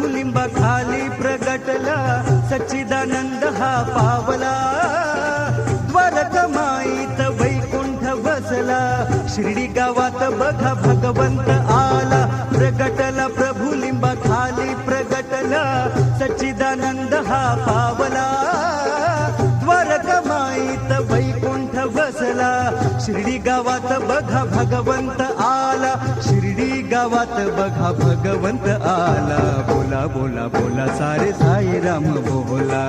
प्रभुलिंबा खाली प्रगटला, सच्चिदानंद हा पावला. द्वारकमाईत वैकुंठ बसला, शिर्डी गावात बघा भगवंत आला. प्रगटला प्रभुलिंबा खाली प्रगटला, सच्चिदानंद हा पावला. द्वारकमाईत वैकुंठ बसला, शिर्डी गावात बघा भगवंत आला. शिर्डी गावात बघा भगवंत आला. बोला बोला बोला सारे साईराम बोला.